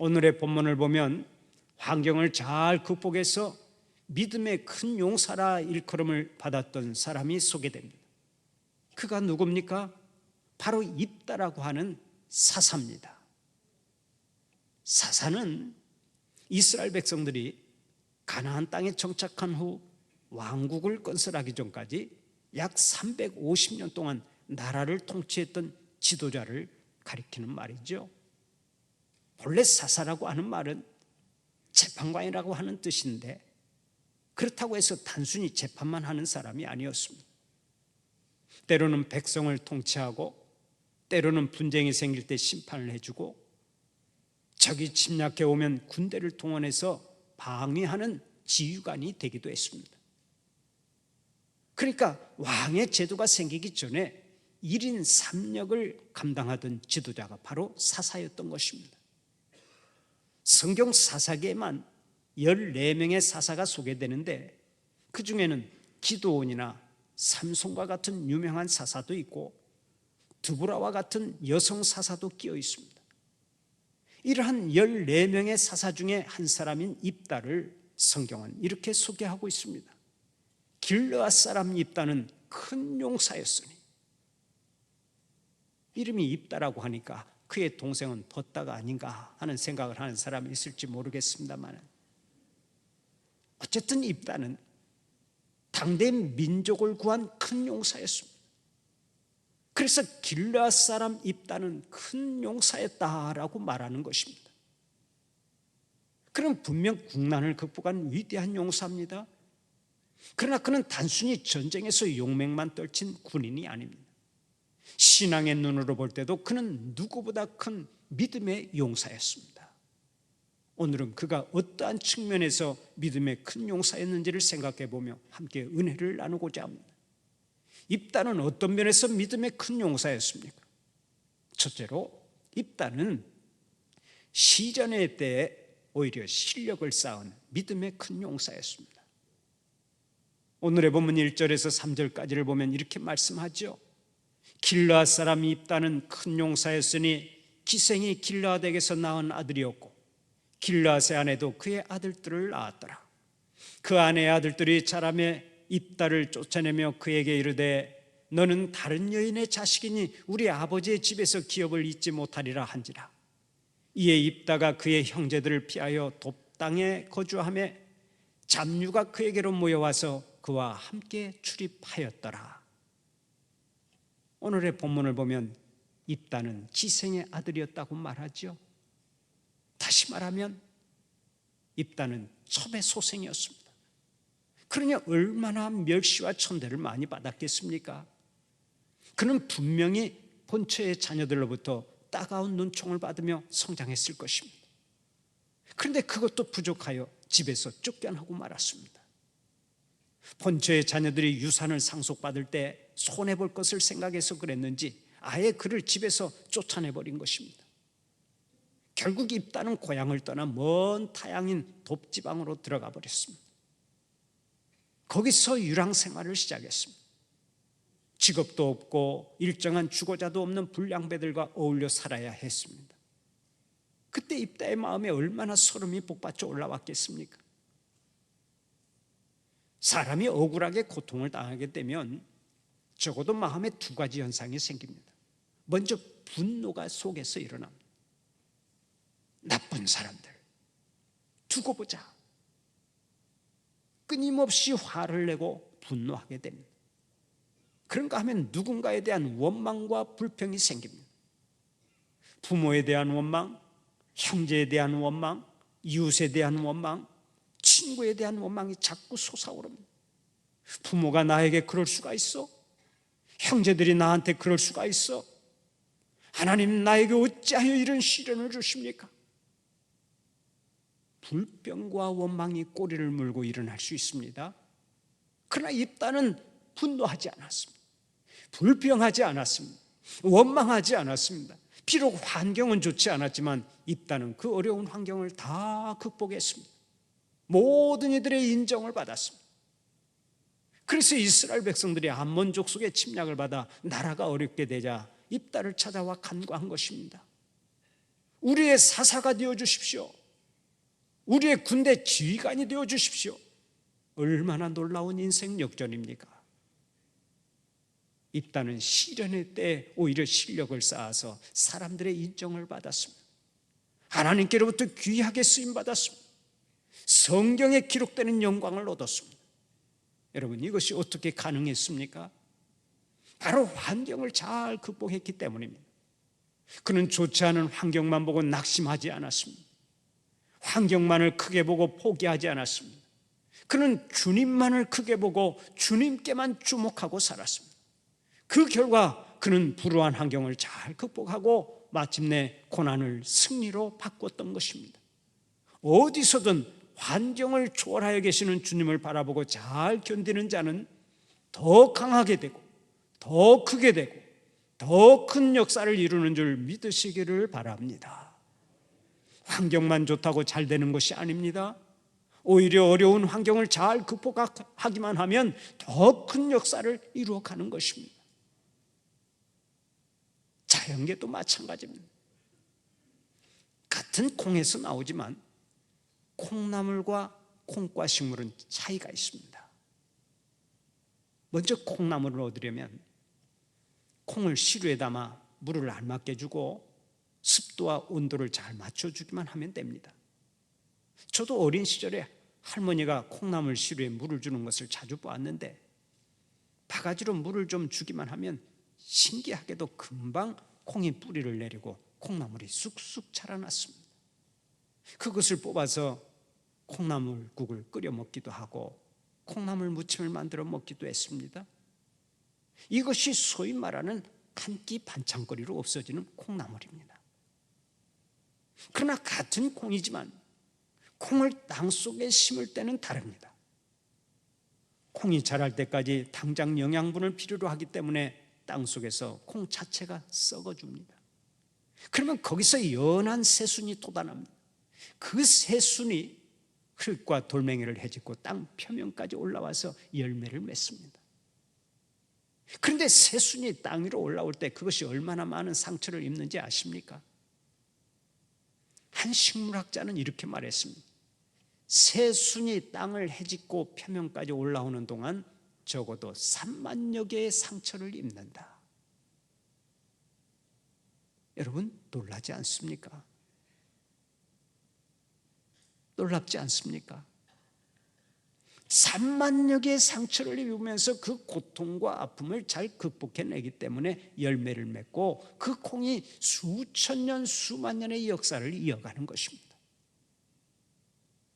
오늘의 본문을 보면 환경을 잘 극복해서 믿음의 큰 용사라 일컬음을 받았던 사람이 소개됩니다. 그가 누굽니까? 바로 입다라고 하는 사사입니다. 사사는 이스라엘 백성들이 가나안 땅에 정착한 후 왕국을 건설하기 전까지 약 350년 동안 나라를 통치했던 지도자를 가리키는 말이죠. 본래 사사라고 하는 말은 재판관이라고 하는 뜻인데, 그렇다고 해서 단순히 재판만 하는 사람이 아니었습니다. 때로는 백성을 통치하고, 때로는 분쟁이 생길 때 심판을 해주고, 적이 침략해 오면 군대를 동원해서 방위하는 지휘관이 되기도 했습니다. 그러니까 왕의 제도가 생기기 전에 1인 3역을 감당하던 지도자가 바로 사사였던 것입니다. 성경 사사계에만 14명의 사사가 소개되는데, 그 중에는 기드온이나 삼손과 같은 유명한 사사도 있고 드보라와 같은 여성 사사도 끼어 있습니다. 이러한 14명의 사사 중에 한 사람인 입다를 성경은 이렇게 소개하고 있습니다. 길르앗 사람 입다는 큰 용사였으니. 이름이 입다라고 하니까 그의 동생은 벗다가 아닌가 하는 생각을 하는 사람이 있을지 모르겠습니다만, 어쨌든 입다는 당대 민족을 구한 큰 용사였습니다. 그래서 길르앗 사람 입다는 큰 용사였다라고 말하는 것입니다. 그는 분명 국난을 극복한 위대한 용사입니다. 그러나 그는 단순히 전쟁에서 용맹만 떨친 군인이 아닙니다. 신앙의 눈으로 볼 때도 그는 누구보다 큰 믿음의 용사였습니다. 오늘은 그가 어떠한 측면에서 믿음의 큰 용사였는지를 생각해 보며 함께 은혜를 나누고자 합니다. 입다는 어떤 면에서 믿음의 큰 용사였습니까? 첫째로 입다는 시전의 때에 오히려 실력을 쌓은 믿음의 큰 용사였습니다. 오늘의 본문 1절에서 3절까지를 보면 이렇게 말씀하죠. 길르앗 사람 입다는 큰 용사였으니 기생이 길르앗에게서 낳은 아들이었고 길르앗의 아내도 그의 아들들을 낳았더라. 그 아내의 아들들이 자라매 입다를 쫓아내며 그에게 이르되 너는 다른 여인의 자식이니 우리 아버지의 집에서 기업을 잊지 못하리라 한지라. 이에 입다가 그의 형제들을 피하여 돕땅에 거주하며 잡류가 그에게로 모여와서 그와 함께 출입하였더라. 오늘의 본문을 보면 입다는 기생의 아들이었다고 말하죠. 다시 말하면 입다는 첩의 소생이었습니다. 그러니 얼마나 멸시와 천대를 많이 받았겠습니까? 그는 분명히 본처의 자녀들로부터 따가운 눈총을 받으며 성장했을 것입니다. 그런데 그것도 부족하여 집에서 쫓겨나고 말았습니다. 본처의 자녀들이 유산을 상속받을 때 손해볼 것을 생각해서 그랬는지 아예 그를 집에서 쫓아내버린 것입니다. 결국 입다는 고향을 떠나 먼 타양인 돕지방으로 들어가 버렸습니다. 거기서 유랑 생활을 시작했습니다. 직업도 없고 일정한 주거자도 없는 불량배들과 어울려 살아야 했습니다. 그때 입다의 마음에 얼마나 소름이 복받쳐 올라왔겠습니까? 사람이 억울하게 고통을 당하게 되면 적어도 마음에 두 가지 현상이 생깁니다. 먼저 분노가 속에서 일어납니다. 나쁜 사람들 두고 보자. 끊임없이 화를 내고 분노하게 됩니다. 그런가 하면 누군가에 대한 원망과 불평이 생깁니다. 부모에 대한 원망, 형제에 대한 원망, 이웃에 대한 원망, 친구에 대한 원망이 자꾸 솟아오릅니다. 부모가 나에게 그럴 수가 있어? 형제들이 나한테 그럴 수가 있어? 하나님 나에게 어찌하여 이런 시련을 주십니까? 불평과 원망이 꼬리를 물고 일어날 수 있습니다. 그러나 입다는 분노하지 않았습니다. 불평하지 않았습니다. 원망하지 않았습니다. 비록 환경은 좋지 않았지만 입다는 그 어려운 환경을 다 극복했습니다. 모든 이들의 인정을 받았습니다. 그래서 이스라엘 백성들이 암몬 족속의 침략을 받아 나라가 어렵게 되자 입다를 찾아와 간구한 것입니다. 우리의 사사가 되어 주십시오. 우리의 군대 지휘관이 되어 주십시오. 얼마나 놀라운 인생 역전입니까? 입다는 시련의 때에 오히려 실력을 쌓아서 사람들의 인정을 받았습니다. 하나님께로부터 귀하게 쓰임받았습니다. 성경에 기록되는 영광을 얻었습니다. 여러분, 이것이 어떻게 가능했습니까? 바로 환경을 잘 극복했기 때문입니다. 그는 좋지 않은 환경만 보고 낙심하지 않았습니다. 환경만을 크게 보고 포기하지 않았습니다. 그는 주님만을 크게 보고 주님께만 주목하고 살았습니다. 그 결과 그는 불우한 환경을 잘 극복하고 마침내 고난을 승리로 바꿨던 것입니다. 어디서든 환경을 초월하여 계시는 주님을 바라보고 잘 견디는 자는 더 강하게 되고 더 크게 되고 더 큰 역사를 이루는 줄 믿으시기를 바랍니다. 환경만 좋다고 잘 되는 것이 아닙니다. 오히려 어려운 환경을 잘 극복하기만 하면 더 큰 역사를 이루어가는 것입니다. 자연계도 마찬가지입니다. 같은 콩에서 나오지만 콩나물과 콩과식물은 차이가 있습니다. 먼저 콩나물을 얻으려면 콩을 시루에 담아 물을 알맞게 주고 습도와 온도를 잘 맞춰주기만 하면 됩니다. 저도 어린 시절에 할머니가 콩나물 시루에 물을 주는 것을 자주 보았는데 바가지로 물을 좀 주기만 하면 신기하게도 금방 콩이 뿌리를 내리고 콩나물이 쑥쑥 자라났습니다. 그것을 뽑아서 콩나물국을 끓여 먹기도 하고 콩나물 무침을 만들어 먹기도 했습니다. 이것이 소위 말하는 한 끼 반찬거리로 없어지는 콩나물입니다. 그러나 같은 콩이지만 콩을 땅속에 심을 때는 다릅니다. 콩이 자랄 때까지 당장 영양분을 필요로 하기 때문에 땅속에서 콩 자체가 썩어줍니다. 그러면 거기서 연한 새순이 돋아납니다. 그 새순이 흙과 돌멩이를 헤집고 땅 표면까지 올라와서 열매를 맺습니다. 그런데 새순이 땅 위로 올라올 때 그것이 얼마나 많은 상처를 입는지 아십니까? 한 식물학자는 이렇게 말했습니다. 새순이 땅을 헤집고 표면까지 올라오는 동안 적어도 3만여 개의 상처를 입는다. 여러분, 놀라지 않습니까? 놀랍지 않습니까? 3만여 개의 상처를 입으면서 그 고통과 아픔을 잘 극복해내기 때문에 열매를 맺고 그 콩이 수천 년, 수만 년의 역사를 이어가는 것입니다.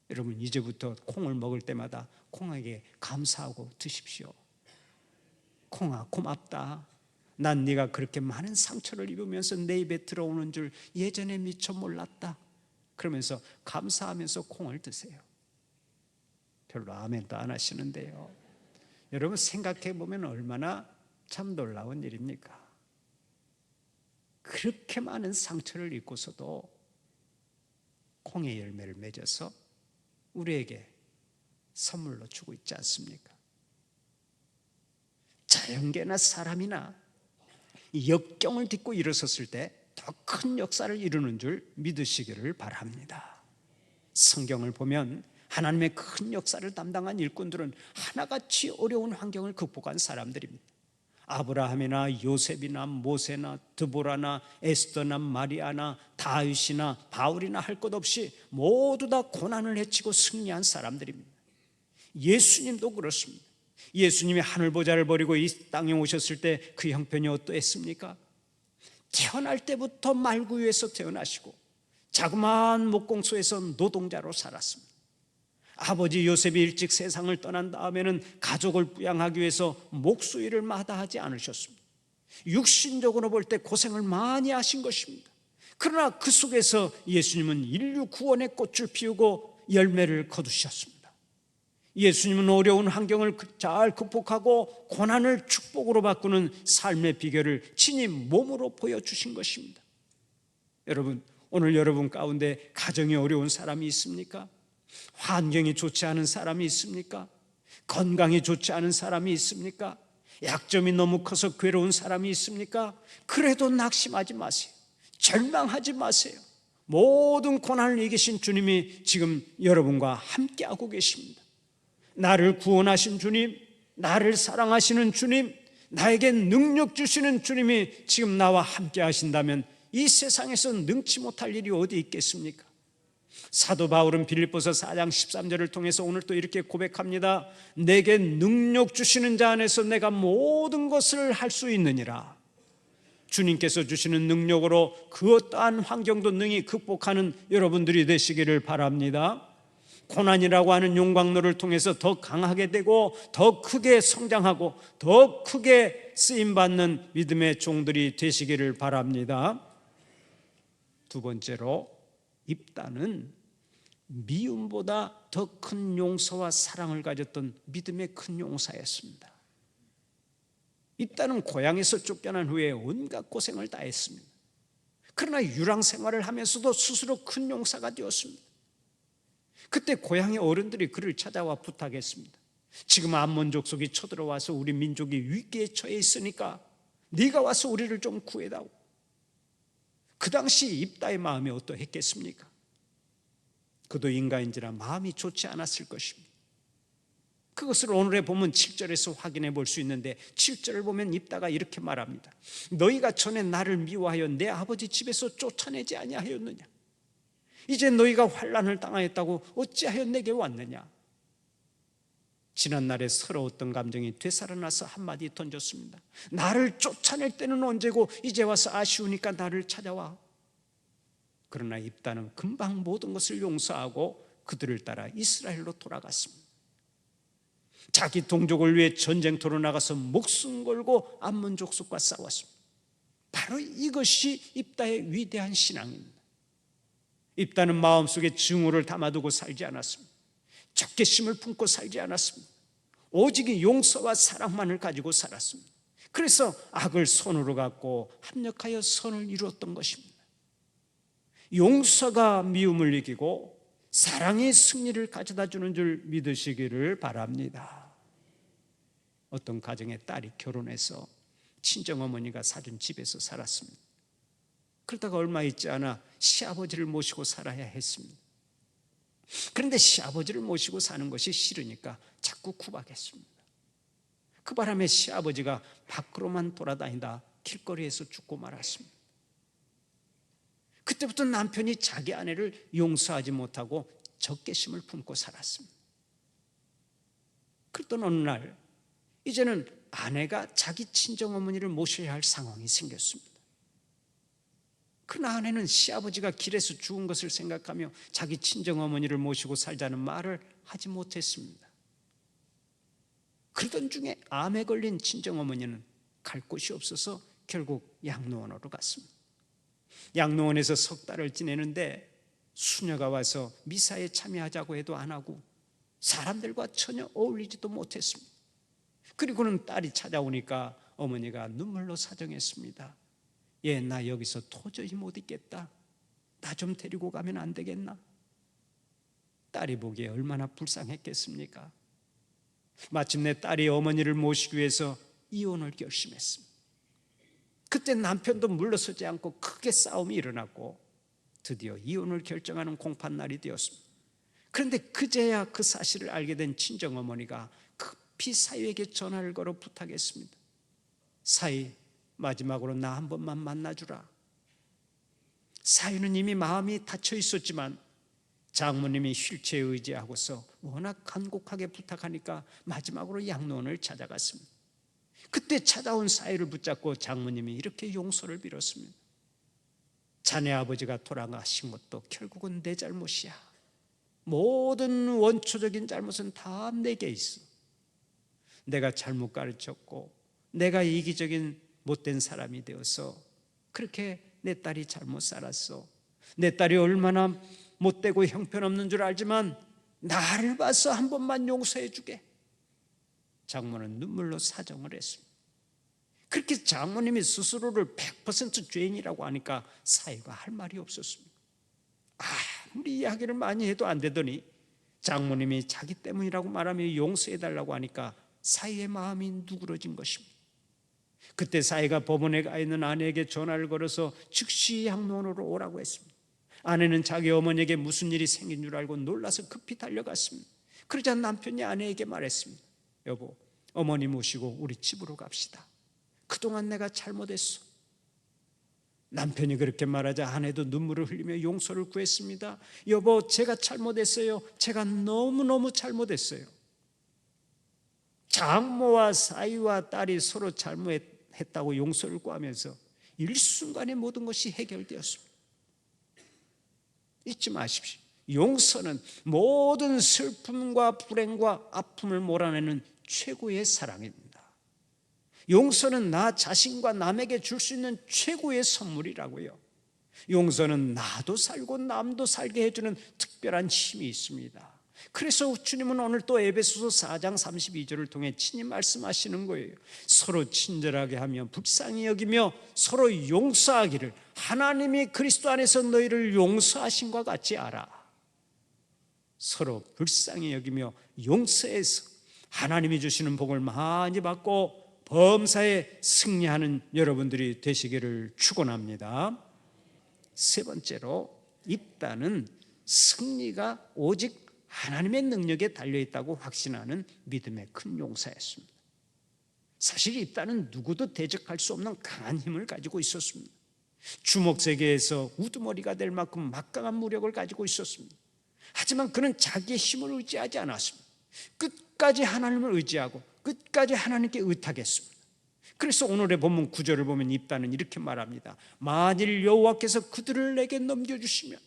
여러분, 이제부터 콩을 먹을 때마다 콩에게 감사하고 드십시오. 콩아, 고맙다. 난 네가 그렇게 많은 상처를 입으면서 내 입에 들어오는 줄 예전에 미처 몰랐다. 그러면서 감사하면서 콩을 드세요. 별로 아멘도 안 하시는데요. 여러분, 생각해 보면 얼마나 참 놀라운 일입니까? 그렇게 많은 상처를 입고서도 콩의 열매를 맺어서 우리에게 선물로 주고 있지 않습니까? 자연계나 사람이나 역경을 딛고 일어섰을 때 더 큰 역사를 이루는 줄 믿으시기를 바랍니다. 성경을 보면 하나님의 큰 역사를 담당한 일꾼들은 하나같이 어려운 환경을 극복한 사람들입니다. 아브라함이나 요셉이나 모세나 드보라나 에스더나 마리아나 다윗이나 바울이나 할 것 없이 모두 다 고난을 헤치고 승리한 사람들입니다. 예수님도 그렇습니다. 예수님이 하늘보좌를 버리고 이 땅에 오셨을 때 그 형편이 어떠했습니까? 태어날 때부터 말구유에서 태어나시고 자그마한 목공소에서 노동자로 살았습니다. 아버지 요셉이 일찍 세상을 떠난 다음에는 가족을 부양하기 위해서 목수일을 마다하지 않으셨습니다. 육신적으로 볼 때 고생을 많이 하신 것입니다. 그러나 그 속에서 예수님은 인류 구원의 꽃을 피우고 열매를 거두셨습니다. 예수님은 어려운 환경을 잘 극복하고 고난을 축복으로 바꾸는 삶의 비결을 친히 몸으로 보여주신 것입니다. 여러분, 오늘 여러분 가운데 가정이 어려운 사람이 있습니까? 환경이 좋지 않은 사람이 있습니까? 건강이 좋지 않은 사람이 있습니까? 약점이 너무 커서 괴로운 사람이 있습니까? 그래도 낙심하지 마세요. 절망하지 마세요. 모든 고난을 이기신 주님이 지금 여러분과 함께하고 계십니다. 나를 구원하신 주님, 나를 사랑하시는 주님, 나에게 능력 주시는 주님이 지금 나와 함께 하신다면 이 세상에서 능치 못할 일이 어디 있겠습니까? 사도 바울은 빌립보서 4장 13절을 통해서 오늘 또 이렇게 고백합니다. 내게 능력 주시는 자 안에서 내가 모든 것을 할 수 있느니라. 주님께서 주시는 능력으로 그 어떠한 환경도 능히 극복하는 여러분들이 되시기를 바랍니다. 고난이라고 하는 용광로를 통해서 더 강하게 되고 더 크게 성장하고 더 크게 쓰임받는 믿음의 종들이 되시기를 바랍니다. 두 번째로, 입다는 미움보다 더 큰 용서와 사랑을 가졌던 믿음의 큰 용사였습니다. 입다는 고향에서 쫓겨난 후에 온갖 고생을 다 했습니다. 그러나 유랑 생활을 하면서도 스스로 큰 용사가 되었습니다. 그때 고향의 어른들이 그를 찾아와 부탁했습니다. 지금 암몬 족속이 쳐들어와서 우리 민족이 위기에 처해 있으니까 네가 와서 우리를 좀 구해다오. 그 당시 입다의 마음이 어떠했겠습니까? 그도 인간인지라 마음이 좋지 않았을 것입니다. 그것을 오늘의 본문 7절에서 확인해 볼 수 있는데 7절을 보면 입다가 이렇게 말합니다. 너희가 전에 나를 미워하여 내 아버지 집에서 쫓아내지 아니하였느냐? 이제 너희가 환난을 당하였다고 어찌하여 내게 왔느냐? 지난날에 서러웠던 감정이 되살아나서 한마디 던졌습니다. 나를 쫓아낼 때는 언제고 이제 와서 아쉬우니까 나를 찾아와. 그러나 입다는 금방 모든 것을 용서하고 그들을 따라 이스라엘로 돌아갔습니다. 자기 동족을 위해 전쟁터로 나가서 목숨 걸고 암몬 족속과 싸웠습니다. 바로 이것이 입다의 위대한 신앙입니다. 입다는 마음속에 증오를 담아두고 살지 않았습니다. 적개심을 품고 살지 않았습니다. 오직 용서와 사랑만을 가지고 살았습니다. 그래서 악을 선으로 갖고 합력하여 선을 이루었던 것입니다. 용서가 미움을 이기고 사랑의 승리를 가져다 주는 줄 믿으시기를 바랍니다. 어떤 가정의 딸이 결혼해서 친정어머니가 사준 집에서 살았습니다. 그러다가 얼마 있지 않아 시아버지를 모시고 살아야 했습니다. 그런데 시아버지를 모시고 사는 것이 싫으니까 자꾸 구박했습니다. 그 바람에 시아버지가 밖으로만 돌아다니다 길거리에서 죽고 말았습니다. 그때부터 남편이 자기 아내를 용서하지 못하고 적개심을 품고 살았습니다. 그랬던 어느 날 이제는 아내가 자기 친정어머니를 모셔야 할 상황이 생겼습니다. 그러나 아내는 시아버지가 길에서 죽은 것을 생각하며 자기 친정어머니를 모시고 살자는 말을 하지 못했습니다. 그러던 중에 암에 걸린 친정어머니는 갈 곳이 없어서 결국 양로원으로 갔습니다. 양로원에서 석 달을 지내는데 수녀가 와서 미사에 참여하자고 해도 안 하고 사람들과 전혀 어울리지도 못했습니다. 그리고는 딸이 찾아오니까 어머니가 눈물로 사정했습니다. 예, 나 여기서 도저히 못 있겠다. 나 좀 데리고 가면 안 되겠나? 딸이 보기에 얼마나 불쌍했겠습니까? 마침내 딸이 어머니를 모시기 위해서 이혼을 결심했습니다. 그때 남편도 물러서지 않고 크게 싸움이 일어났고 드디어 이혼을 결정하는 공판날이 되었습니다. 그런데 그제야 그 사실을 알게 된 친정어머니가 급히 사위에게 전화를 걸어 부탁했습니다. 사위, 마지막으로 나 한 번만 만나주라. 사위는 이미 마음이 닫혀 있었지만 장모님이 휠체어에 의지하고서 워낙 간곡하게 부탁하니까 마지막으로 양로원을 찾아갔습니다. 그때 찾아온 사위를 붙잡고 장모님이 이렇게 용서를 빌었습니다. 자네 아버지가 돌아가신 것도 결국은 내 잘못이야. 모든 원초적인 잘못은 다 내게 있어. 내가 잘못 가르쳤고 내가 이기적인 못된 사람이 되어서 그렇게 내 딸이 잘못 살았어. 내 딸이 얼마나 못되고 형편없는 줄 알지만 나를 봐서 한 번만 용서해 주게. 장모는 눈물로 사정을 했습니다. 그렇게 장모님이 스스로를 100% 죄인이라고 하니까 사위가 할 말이 없었습니다. 아무리 이야기를 많이 해도 안 되더니 장모님이 자기 때문이라고 말하며 용서해달라고 하니까 사위의 마음이 누그러진 것입니다. 그때 사위가 법원에 가 있는 아내에게 전화를 걸어서 즉시 양로원으로 오라고 했습니다. 아내는 자기 어머니에게 무슨 일이 생긴 줄 알고 놀라서 급히 달려갔습니다. 그러자 남편이 아내에게 말했습니다. 여보, 어머니 모시고 우리 집으로 갑시다. 그동안 내가 잘못했어. 남편이 그렇게 말하자 아내도 눈물을 흘리며 용서를 구했습니다. 여보, 제가 잘못했어요. 제가 너무너무 잘못했어요. 장모와 사위와 딸이 서로 잘못했다고 용서를 구하면서 일순간에 모든 것이 해결되었습니다. 잊지 마십시오. 용서는 모든 슬픔과 불행과 아픔을 몰아내는 최고의 사랑입니다. 용서는 나 자신과 남에게 줄 수 있는 최고의 선물이라고요. 용서는 나도 살고 남도 살게 해주는 특별한 힘이 있습니다. 그래서 주님은 오늘 또 에베소서 4장 32절을 통해 친히 말씀하시는 거예요. 서로 친절하게 하며 불쌍히 여기며 서로 용서하기를 하나님이 그리스도 안에서 너희를 용서하신 것 같이 알아. 서로 불쌍히 여기며 용서해서 하나님이 주시는 복을 많이 받고 범사에 승리하는 여러분들이 되시기를 축원합니다. 세 번째로, 입다는 승리가 오직 하나님의 능력에 달려있다고 확신하는 믿음의 큰 용사였습니다. 사실 입다는 누구도 대적할 수 없는 강한 힘을 가지고 있었습니다. 주먹세계에서 우두머리가 될 만큼 막강한 무력을 가지고 있었습니다. 하지만 그는 자기의 힘을 의지하지 않았습니다. 끝까지 하나님을 의지하고 끝까지 하나님께 의탁했습니다. 그래서 오늘의 본문 9절을 보면 입다는 이렇게 말합니다. 만일 여호와께서 그들을 내게 넘겨주시면,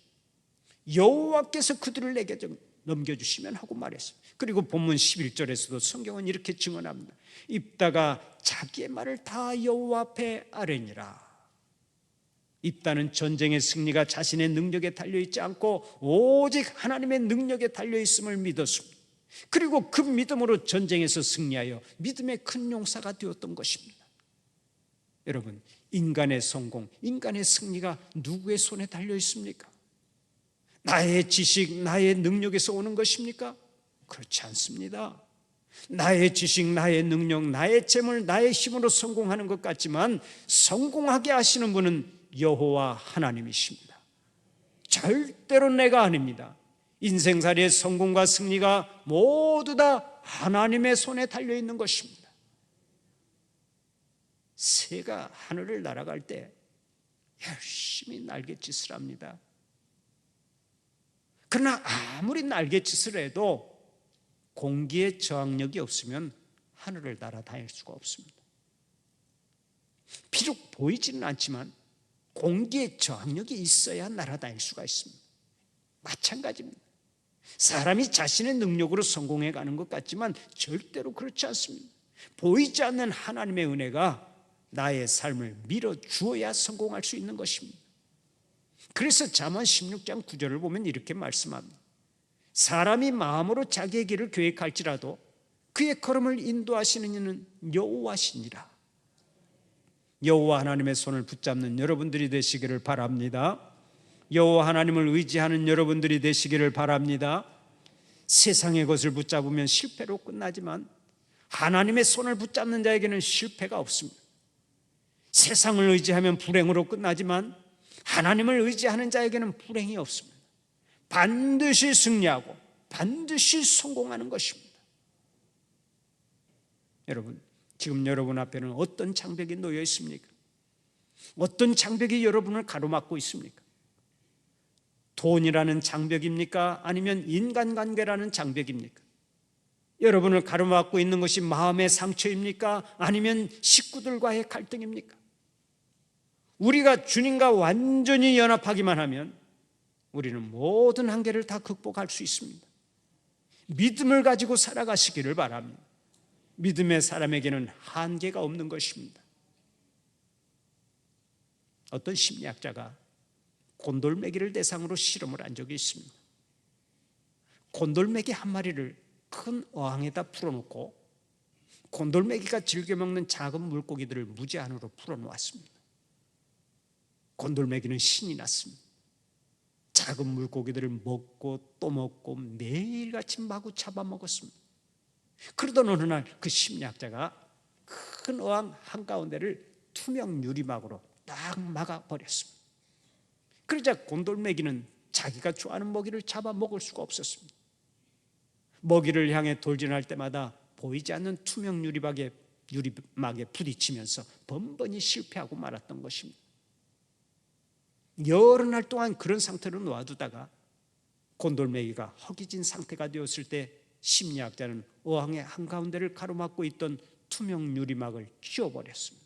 여호와께서 그들을 내게 넘겨주시면 하고 말했어요. 그리고 본문 11절에서도 성경은 이렇게 증언합니다. 입다가 자기의 말을 다 여호와 앞에 아뢰니라. 입다는 전쟁의 승리가 자신의 능력에 달려있지 않고 오직 하나님의 능력에 달려있음을 믿었습니다. 그리고 그 믿음으로 전쟁에서 승리하여 믿음의 큰 용사가 되었던 것입니다. 여러분, 인간의 성공, 인간의 승리가 누구의 손에 달려 있습니까? 나의 지식, 나의 능력에서 오는 것입니까? 그렇지 않습니다. 나의 지식, 나의 능력, 나의 재물, 나의 힘으로 성공하는 것 같지만 성공하게 하시는 분은 여호와 하나님이십니다. 절대로 내가 아닙니다. 인생살이의 성공과 승리가 모두 다 하나님의 손에 달려있는 것입니다. 새가 하늘을 날아갈 때 열심히 날갯짓을 합니다. 그러나 아무리 날갯짓을 해도 공기의 저항력이 없으면 하늘을 날아다닐 수가 없습니다. 비록 보이지는 않지만 공기의 저항력이 있어야 날아다닐 수가 있습니다. 마찬가지입니다. 사람이 자신의 능력으로 성공해 가는 것 같지만 절대로 그렇지 않습니다. 보이지 않는 하나님의 은혜가 나의 삶을 밀어주어야 성공할 수 있는 것입니다. 그래서 잠언 16장 9절을 보면 이렇게 말씀합니다. 사람이 마음으로 자기의 길을 계획할지라도 그의 걸음을 인도하시는 이는 여호와시니라. 여호와 하나님의 손을 붙잡는 여러분들이 되시기를 바랍니다. 여호와 하나님을 의지하는 여러분들이 되시기를 바랍니다. 세상의 것을 붙잡으면 실패로 끝나지만 하나님의 손을 붙잡는 자에게는 실패가 없습니다. 세상을 의지하면 불행으로 끝나지만 하나님을 의지하는 자에게는 불행이 없습니다. 반드시 승리하고 반드시 성공하는 것입니다. 여러분, 지금 여러분 앞에는 어떤 장벽이 놓여 있습니까? 어떤 장벽이 여러분을 가로막고 있습니까? 돈이라는 장벽입니까? 아니면 인간관계라는 장벽입니까? 여러분을 가로막고 있는 것이 마음의 상처입니까? 아니면 식구들과의 갈등입니까? 우리가 주님과 완전히 연합하기만 하면 우리는 모든 한계를 다 극복할 수 있습니다. 믿음을 가지고 살아가시기를 바랍니다. 믿음의 사람에게는 한계가 없는 것입니다. 어떤 심리학자가 곤돌매기를 대상으로 실험을 한 적이 있습니다. 곤돌매기 한 마리를 큰 어항에다 풀어놓고 곤돌매기가 즐겨 먹는 작은 물고기들을 무제한으로 풀어놓았습니다. 곤돌매기는 신이 났습니다. 작은 물고기들을 먹고 또 먹고 매일같이 마구 잡아먹었습니다. 그러던 어느 날 그 심리학자가 큰 어항 한가운데를 투명 유리막으로 딱 막아버렸습니다. 그러자 곤돌매기는 자기가 좋아하는 먹이를 잡아 먹을 수가 없었습니다. 먹이를 향해 돌진할 때마다 보이지 않는 투명 유리막에 부딪히면서 번번이 실패하고 말았던 것입니다. 여러 날 동안 그런 상태로 놓아두다가 곤돌매기가 허기진 상태가 되었을 때 심리학자는 어항의 한가운데를 가로막고 있던 투명 유리막을 씌워버렸습니다.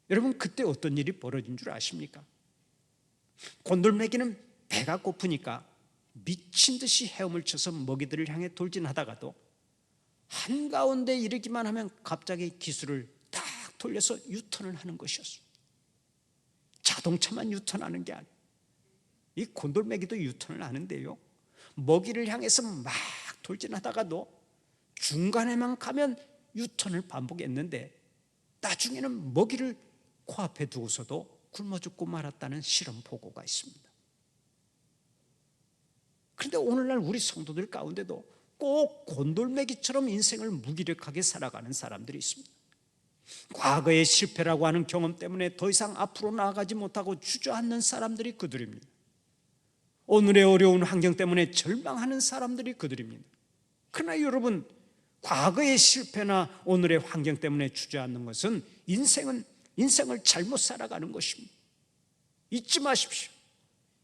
여러분, 그때 어떤 일이 벌어진 줄 아십니까? 곤돌매기는 배가 고프니까 미친 듯이 헤엄을 쳐서 먹이들을 향해 돌진하다가도 한가운데 이르기만 하면 갑자기 기술을 딱 돌려서 유턴을 하는 것이었습니다. 자동차만 유턴하는 게 아니에요. 이 곤돌매기도 유턴을 하는데요, 먹이를 향해서 막 돌진하다가도 중간에만 가면 유턴을 반복했는데 나중에는 먹이를 코앞에 두고서도 굶어 죽고 말았다는 실험 보고가 있습니다. 그런데 오늘날 우리 성도들 가운데도 꼭 곤돌매기처럼 인생을 무기력하게 살아가는 사람들이 있습니다. 과거의 실패라고 하는 경험 때문에 더 이상 앞으로 나아가지 못하고 주저앉는 사람들이 그들입니다. 오늘의 어려운 환경 때문에 절망하는 사람들이 그들입니다. 그러나 여러분, 과거의 실패나 오늘의 환경 때문에 주저앉는 것은 인생을 잘못 살아가는 것입니다. 잊지 마십시오.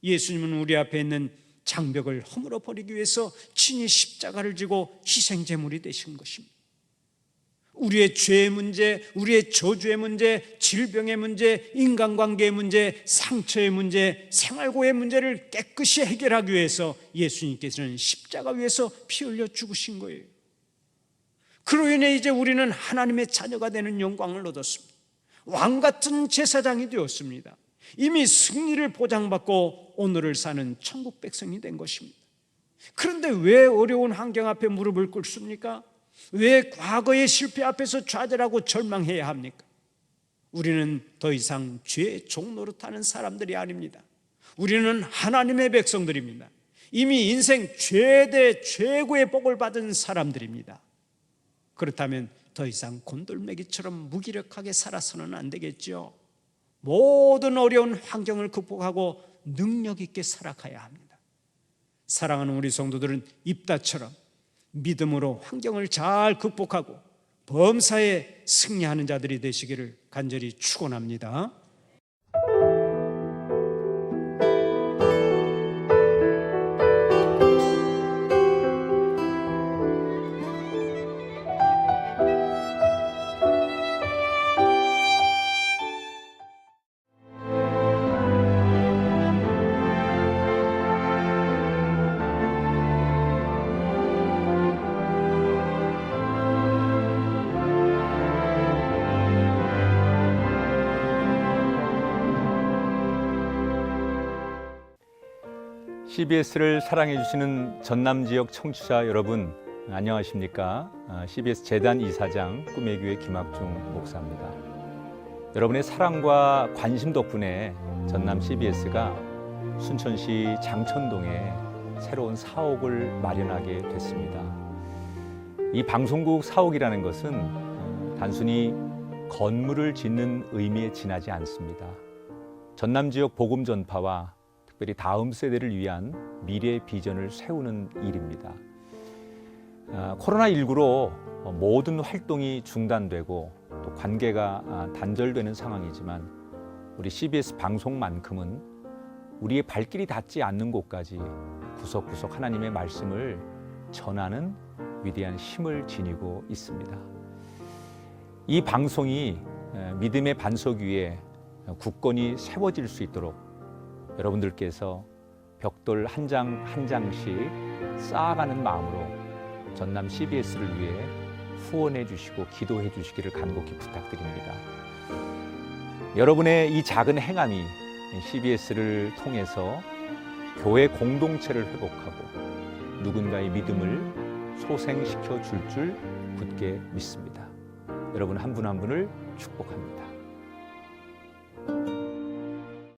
예수님은 우리 앞에 있는 장벽을 허물어 버리기 위해서 친히 십자가를 지고 희생제물이 되신 것입니다. 우리의 죄의 문제, 우리의 저주의 문제, 질병의 문제, 인간관계의 문제, 상처의 문제, 생활고의 문제를 깨끗이 해결하기 위해서 예수님께서는 십자가 위에서 피 흘려 죽으신 거예요. 그로 인해 이제 우리는 하나님의 자녀가 되는 영광을 얻었습니다. 왕같은 제사장이 되었습니다. 이미 승리를 보장받고 오늘을 사는 천국 백성이 된 것입니다. 그런데 왜 어려운 환경 앞에 무릎을 꿇습니까? 왜 과거의 실패 앞에서 좌절하고 절망해야 합니까? 우리는 더 이상 죄의 종노릇하는 사람들이 아닙니다. 우리는 하나님의 백성들입니다. 이미 인생 최대 최고의 복을 받은 사람들입니다. 그렇다면 더 이상 곤돌매기처럼 무기력하게 살아서는 안 되겠죠. 모든 어려운 환경을 극복하고 능력 있게 살아가야 합니다. 사랑하는 우리 성도들은 입다처럼 믿음으로 환경을 잘 극복하고 범사에 승리하는 자들이 되시기를 간절히 축원합니다. CBS를 사랑해 주시는 전남 지역 청취자 여러분, 안녕하십니까? CBS 재단 이사장 꿈의 교회 김학중 목사입니다. 여러분의 사랑과 관심 덕분에 전남 CBS가 순천시 장천동에 새로운 사옥을 마련하게 됐습니다. 이 방송국 사옥이라는 것은 단순히 건물을 짓는 의미에 지나지 않습니다. 전남 지역 복음 전파와 특별히 다음 세대를 위한 미래 비전을 세우는 일입니다. 코로나19로 모든 활동이 중단되고 또 관계가 단절되는 상황이지만 우리 CBS 방송만큼은 우리의 발길이 닿지 않는 곳까지 구석구석 하나님의 말씀을 전하는 위대한 힘을 지니고 있습니다. 이 방송이 믿음의 반석 위에 굳건히 세워질 수 있도록 여러분들께서 벽돌 한 장 한 장씩 쌓아가는 마음으로 전남 CBS를 위해 후원해 주시고 기도해 주시기를 간곡히 부탁드립니다. 여러분의 이 작은 행함이 CBS를 통해서 교회 공동체를 회복하고 누군가의 믿음을 소생시켜 줄 굳게 믿습니다. 여러분 한 분 한 분을 축복합니다.